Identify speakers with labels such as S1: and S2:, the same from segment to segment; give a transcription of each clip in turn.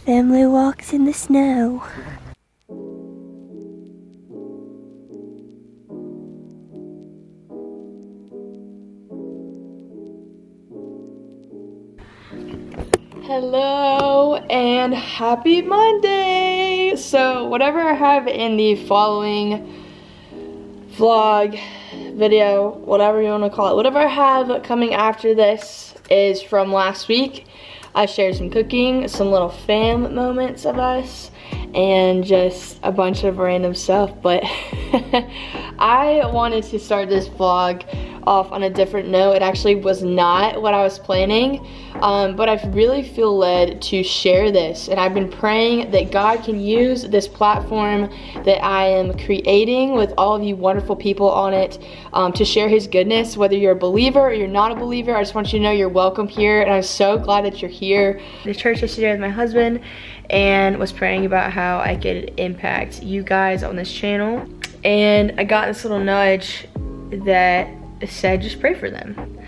S1: Family walks in the snow.
S2: Hello and happy Monday! So whatever I have in the following vlog, video, whatever you want to call it, whatever I have coming after this is from last week. I shared some cooking, some little fam moments of us, and just a bunch of random stuff, but I wanted to start this vlog off on a different note. It actually was not what I was planning, but I really feel led to share this, and I've been praying that God can use this platform that I am creating with all of you wonderful people on it to share his goodness. Whether you're a believer or you're not a believer, I just want you to know you're welcome here, and I'm so glad that you're here. The church yesterday with my husband and was praying about how I could impact you guys on this channel, and I got this little nudge that said just pray for them.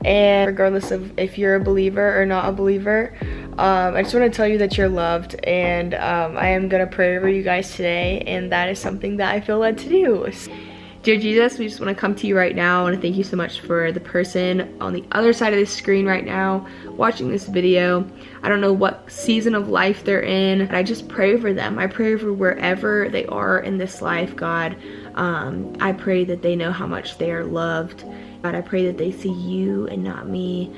S2: And regardless of if you're a believer or not a believer, I just want to tell you that you're loved, and I am gonna pray over you guys today, and that is something that I feel led to do. Dear Jesus, we just want to come to you right now. I want to thank you so much for the person on the other side of this screen right now watching this video. I don't know what season of life they're in, but I just pray over them. I pray over wherever they are in this life, God. I pray that they know how much they are loved. God, I pray that they see you and not me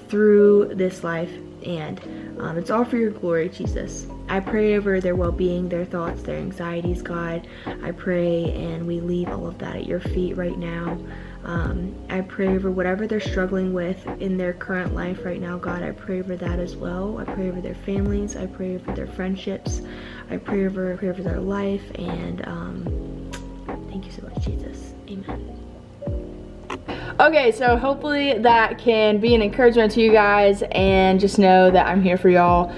S2: through this life, and it's all for your glory, Jesus. I pray over their well-being, their thoughts, their anxieties, God. I pray and we leave all of that at your feet right now. I pray over whatever they're struggling with in their current life right now, God. I pray over that as well. I pray over their families. I pray over their friendships. I pray over their life, and thank you so much, Jesus. Amen. Okay, so hopefully that can be an encouragement to you guys, and just know that I'm here for y'all.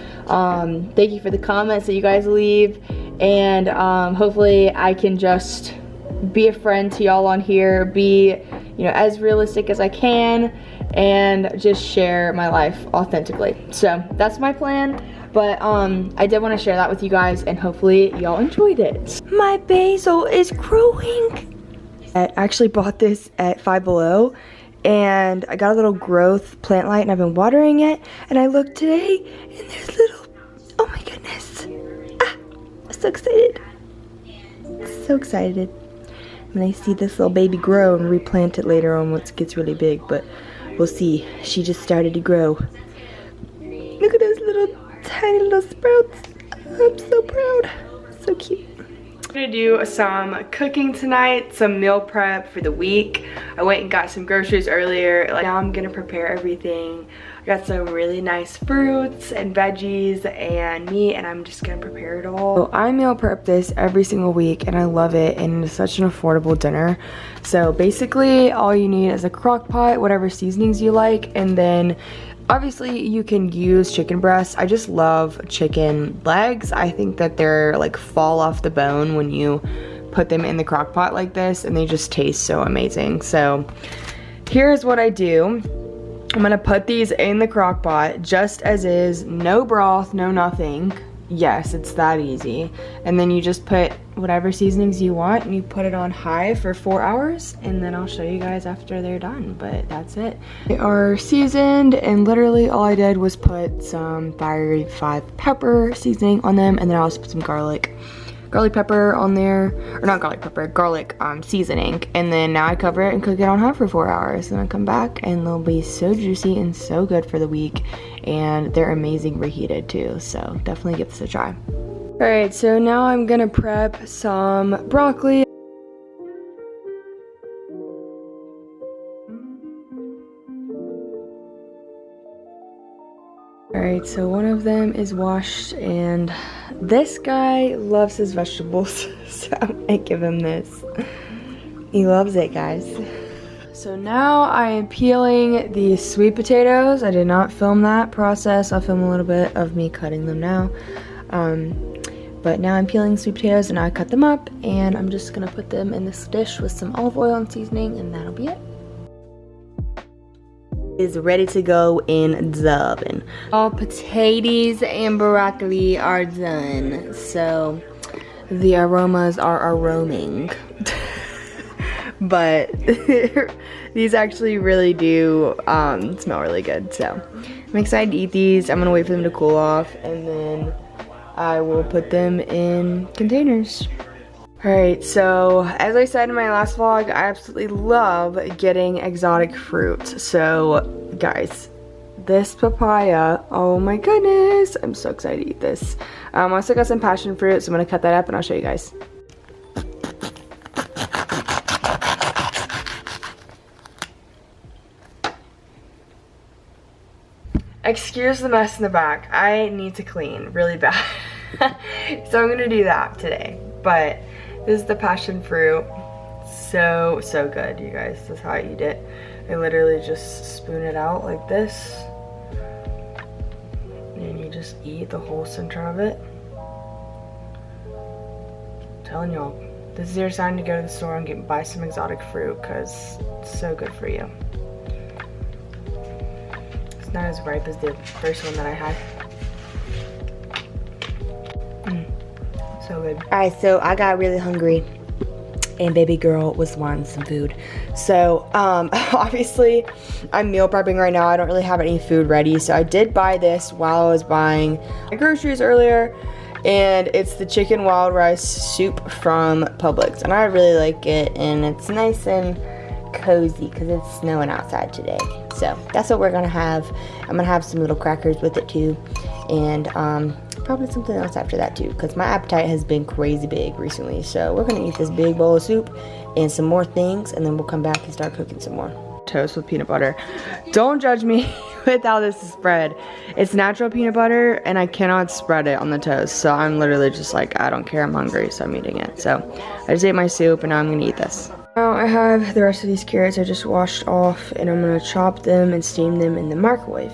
S2: Thank you for the comments that you guys leave, and hopefully I can just be a friend to y'all on here, be, you know, as realistic as I can, and just share my life authentically. So that's my plan, but I did want to share that with you guys, and hopefully y'all enjoyed it.
S1: My basil is growing.
S2: I actually bought this at Five Below, and I got a little growth plant light, and I've been watering it, and I looked today and there's little, oh my goodness, I'm so excited, so excited. When I see this little baby grow and replant it later on once it gets really big, but we'll see. She just started to grow. Look at those little tiny little sprouts. I'm so proud, so cute. I'm gonna do some cooking tonight, some meal prep for the week. I went and got some groceries earlier. Now I'm gonna prepare everything. I got some really nice fruits and veggies and meat, and I'm just gonna prepare it all. So I meal prep this every single week, and I love it, and it's such an affordable dinner. So basically all you need is a crock pot, whatever seasonings you like, and then obviously you can use chicken breasts. I just love chicken legs. I think that they're like fall off the bone when you put them in the crock pot like this, and they just taste so amazing. So here's what I do. I'm gonna put these in the crock pot just as is, no broth, no nothing. Yes, it's that easy. And then you just put whatever seasonings you want, and you put it on high for 4 hours, and then I'll show you guys after they're done, but that's it. They are seasoned, and literally all I did was put some fiery 5 pepper seasoning on them, and then I also put some garlic pepper on there, or not garlic pepper, garlic seasoning, and then now I cover it and cook it on high for 4 hours, and I come back and they'll be so juicy and so good for the week, and they're amazing reheated too, so definitely give this a try. Alright, so now I'm gonna prep some broccoli. Alright, so one of them is washed, and this guy loves his vegetables, so I'm gonna give him this. He loves it, guys. So now I am peeling the sweet potatoes. I did not film that process. I'll film a little bit of me cutting them now. But now I'm peeling sweet potatoes, and now I cut them up, and I'm just gonna put them in this dish with some olive oil and seasoning, and that'll be it.
S3: is ready to go in the oven. All potatoes and broccoli are done, so the aromas are aroming. But these actually really do smell really good, so I'm excited to eat these. I'm gonna wait for them to cool off, and then I will put them in containers. Alright, so as I said in my last vlog, I absolutely love getting exotic fruit. So guys, this papaya, oh my goodness, I'm so excited to eat this. I also got some passion fruit, so I'm gonna cut that up and I'll show you guys. Excuse the mess in the back. I need to clean really bad. So I'm gonna do that today. But this is the passion fruit. So good, you guys. This is how I eat it. I literally just spoon it out like this. And you just eat the whole center of it. I'm telling y'all, this is your sign to go to the store and buy some exotic fruit, because it's so good for you. It's not as ripe as the first one that I had. So good. Alright, so I got really hungry and baby girl was wanting some food. So obviously I'm meal prepping right now. I don't really have any food ready, so I did buy this while I was buying my groceries earlier, and it's the chicken wild rice soup from Publix, and I really like it, and it's nice and cozy because it's snowing outside today. So that's what we're gonna have. I'm gonna have some little crackers with it too, and probably something else after that too, because my appetite has been crazy big recently. So we're gonna eat this big bowl of soup and some more things, and then we'll come back and start cooking some more. Toast with peanut butter. Don't judge me with how this is spread. It's natural peanut butter, and I cannot spread it on the toast, so I'm literally just like, I don't care, I'm hungry, so I'm eating it. So I just ate my soup, and now I'm gonna eat this. Now I have the rest of these carrots I just washed off, and I'm gonna chop them and steam them in the microwave.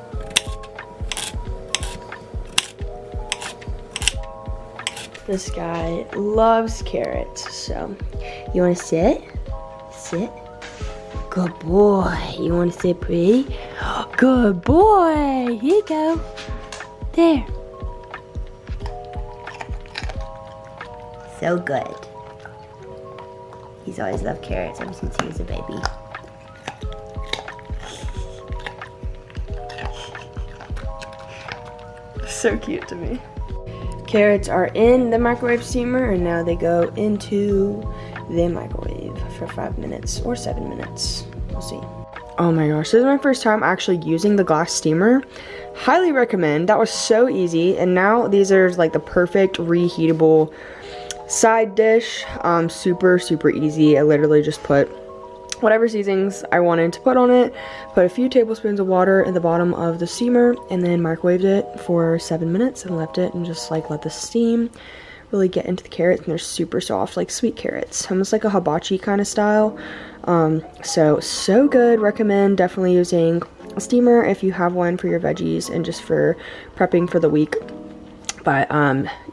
S3: This guy loves carrots, so you wanna sit? Sit. Good boy. You wanna sit pretty? Good boy. Here you go. There. So good. He's always loved carrots ever since he was a baby. So cute to me. Carrots are in the microwave steamer, and now they go into the microwave for 5 minutes or 7 minutes. We'll see. Oh my gosh, this is my first time actually using the glass steamer. Highly recommend. That was so easy, and now these are like the perfect reheatable side dish. Super easy. I literally just put whatever seasonings I wanted to put on it, put a few tablespoons of water at the bottom of the steamer, and then microwaved it for 7 minutes and left it and just like let the steam really get into the carrots, and they're super soft, like sweet carrots, almost like a hibachi kind of style. So good. Recommend definitely using a steamer if you have one for your veggies and just for prepping for the week. But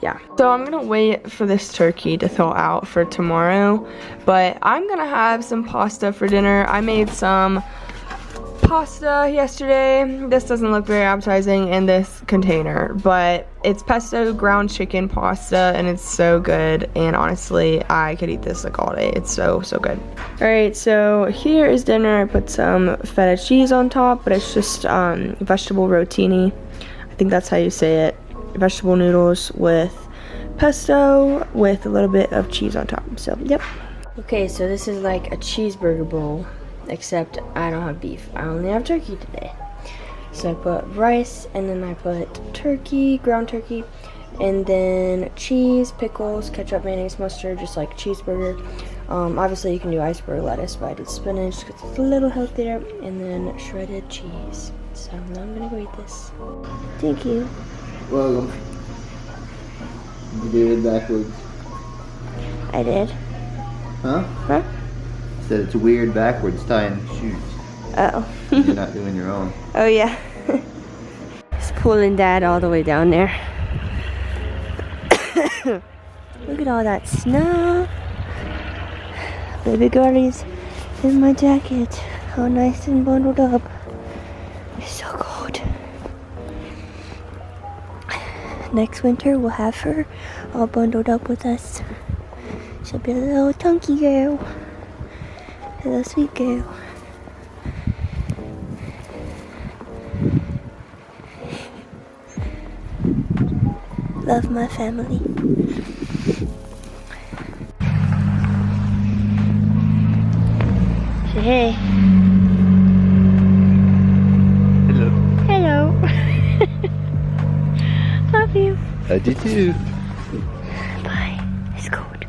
S3: yeah, so I'm gonna wait for this turkey to thaw out for tomorrow, but I'm gonna have some pasta for dinner. I made some pasta yesterday. This doesn't look very appetizing in this container, but it's pesto ground chicken pasta, and it's so good, and honestly I could eat this like all day. It's so good. All right, so here is dinner. I put some feta cheese on top, but it's just vegetable rotini. I think that's how you say it. Vegetable noodles with pesto with a little bit of cheese on top. So yep. Okay, so this is like a cheeseburger bowl, except I don't have beef. I only have turkey today. So I put rice, and then I put turkey, ground turkey, and then cheese, pickles, ketchup, mayonnaise, mustard, just like cheeseburger. Obviously you can do iceberg lettuce, but I did spinach because it's a little healthier, and then shredded cheese. So now I'm gonna go eat this. Thank you.
S4: Welcome. You did it backwards.
S1: I did.
S4: Huh?
S1: Huh?
S4: Said it's weird backwards tying shoes.
S1: Oh.
S4: You're not doing your own.
S1: Oh yeah. Just pulling Dad all the way down there. Look at all that snow. Baby girlie's in my jacket. All nice and bundled up. next winter we'll have her all bundled up with us. She'll be a little chunky girl. A little sweet girl. Love my family. Say hey.
S4: Hello.
S1: Hello. Love you.
S4: I do too.
S1: Bye. It's cold.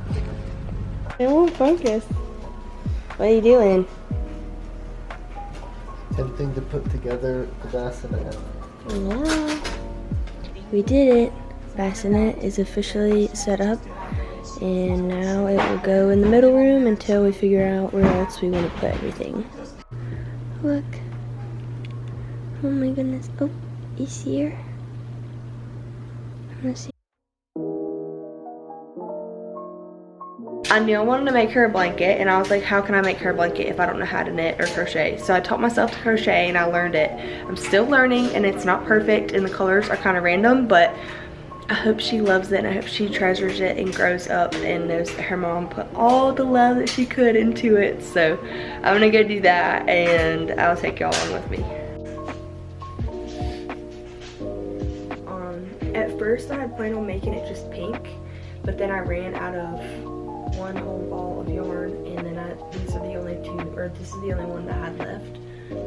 S3: It won't focus. What are you doing?
S4: Attempting to put together the bassinet.
S3: Yeah. We did it. Bassinet is officially set up, and now it will go in the middle room until we figure out where else we want to put everything.
S1: Look. Oh my goodness. Oh, you see her? I'm gonna see.
S3: I knew I wanted to make her a blanket, and I was like, how can I make her a blanket if I don't know how to knit or crochet? So I taught myself to crochet and I learned it. I'm still learning, and it's not perfect, and the colors are kind of random, but I hope she loves it, and I hope she treasures it and grows up and knows that her mom put all the love that she could into it. So I'm gonna go do that, and I'll take y'all along with me. At first I had planned on making it just pink, but then I ran out of one whole ball of yarn, and then these are the only two, or this is the only one that I had left.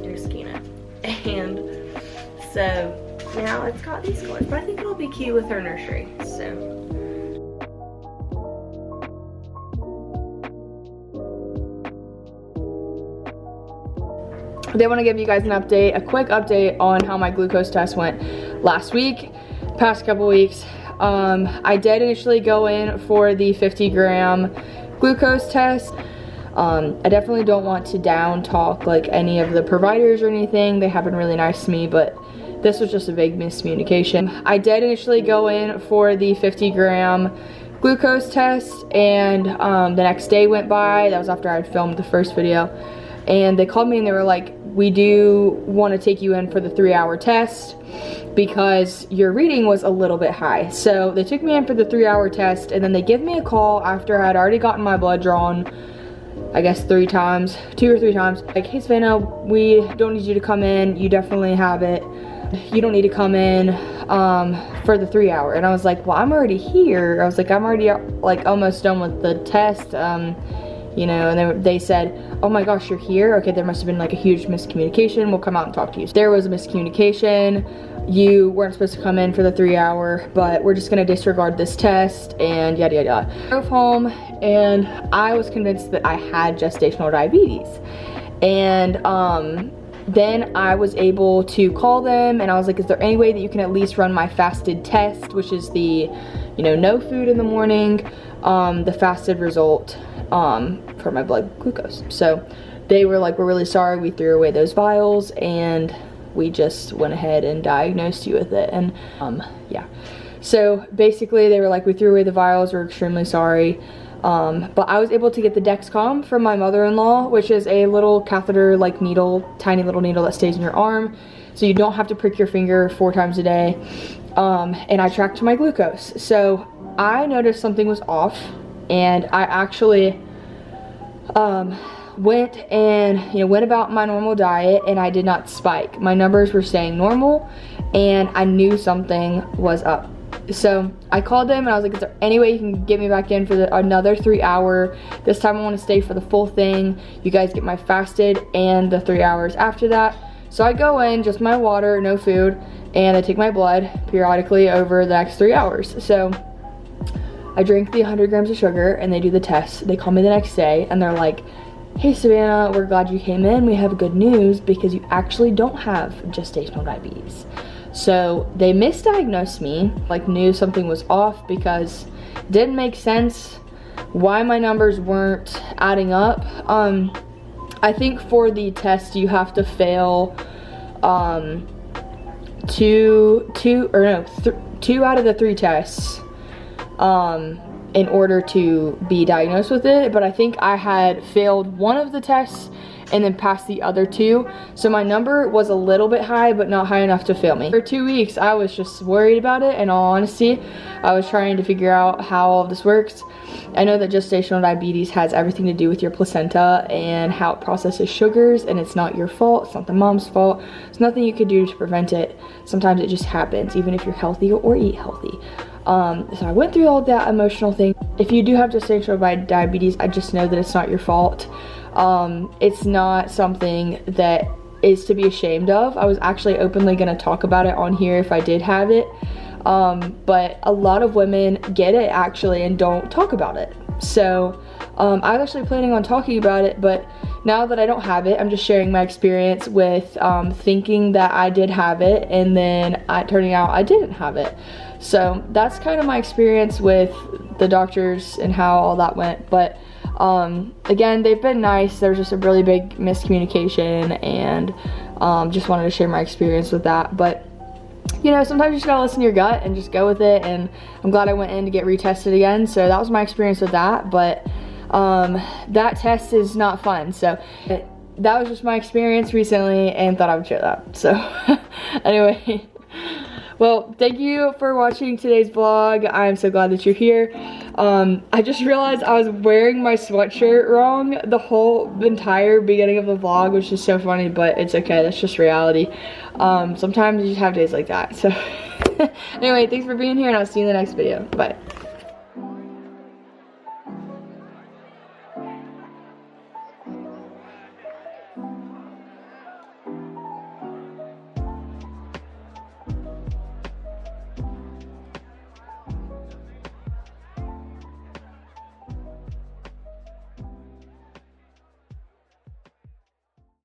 S3: There's Kina. And so now it's got these colors, but I think it'll be cute with her nursery. So I want to give you guys an update, a quick update on how my glucose test went last week, past couple weeks. I did initially go in for the 50-gram glucose test. I definitely don't want to down talk like any of the providers or anything. They have been really nice to me, but this was just a big miscommunication. I did initially go in for the 50-gram glucose test, and the next day went by. That was after I had filmed the first video, and they called me and they were like, we do want to take you in for the 3-hour test because your reading was a little bit high. So they took me in for the 3-hour test, and then they give me a call after I had already gotten my blood drawn, I guess 2 or 3 times, like, hey Savannah, we don't need you to come in, you definitely have it, you don't need to come in for the 3-hour. And I was like, well, I'm already here. I was like, I'm already like almost done with the test, you know. And they said, oh my gosh, you're here? Okay, there must have been like a huge miscommunication, we'll come out and talk to you. There was a miscommunication, you weren't supposed to come in for the 3-hour, but we're just gonna disregard this test, and yada yada yada. I drove home, and I was convinced that I had gestational diabetes. And then I was able to call them, and I was like, is there any way that you can at least run my fasted test, which is the, you know, no food in the morning, the fasted result for my blood glucose. So they were like, we're really sorry, we threw away those vials, and we just went ahead and diagnosed you with it. And yeah, so basically they were like, we threw away the vials, we're extremely sorry. But I was able to get the Dexcom from my mother-in-law, which is a little catheter like needle, tiny little needle that stays in your arm, so you don't have to prick your finger 4 times a day. And I tracked my glucose. So I noticed something was off, and I actually went and, you know, went about my normal diet, and I did not spike. My numbers were staying normal, and I knew something was up. So I called them and I was like, is there any way you can get me back in for another 3-hour? This time I want to stay for the full thing. You guys get my fasted and the 3 hours after that. So I go in, just my water, no food, and I take my blood periodically over the next 3 hours. So I drink the 100 grams of sugar, and they do the test. They call me the next day and they're like, hey Savannah, we're glad you came in. We have good news because you actually don't have gestational diabetes. So they misdiagnosed me, like knew something was off, because it didn't make sense why my numbers weren't adding up. I think for the test you have to fail 2 out of the 3 tests in order to be diagnosed with it. But I think I had failed one of the tests,
S2: and then pass the other 2. So my number was a little bit high, but not high enough to fail me. For 2 weeks, I was just worried about it. In all honesty, I was trying to figure out how all of this works. I know that gestational diabetes has everything to do with your placenta and how it processes sugars, and it's not your fault. It's not the mom's fault. There's nothing you could do to prevent it. Sometimes it just happens, even if you're healthy or eat healthy. So I went through all that emotional thing. If you do have gestational diabetes, I just know that it's not your fault. It's not something that is to be ashamed of. I was actually openly going to talk about it on here if I did have it. But a lot of women get it actually and don't talk about it. So I was actually planning on talking about it, but now that I don't have it, I'm just sharing my experience with thinking that I did have it, and then turning out I didn't have it. So that's kind of my experience with the doctors and how all that went. But again, they've been nice. There was just a really big miscommunication, and just wanted to share my experience with that. But you know, sometimes you just gotta listen to your gut and just go with it, and I'm glad I went in to get retested again. So that was my experience with that. But that test is not fun. So that was just my experience recently, and thought I would share that. So anyway, well, thank you for watching today's vlog. I'm so glad that you're here. I just realized I was wearing my sweatshirt wrong the whole entire beginning of the vlog, which is so funny, but it's okay. That's just reality. Sometimes you just have days like that. So anyway, thanks for being here, and I'll see you in the next video. Bye.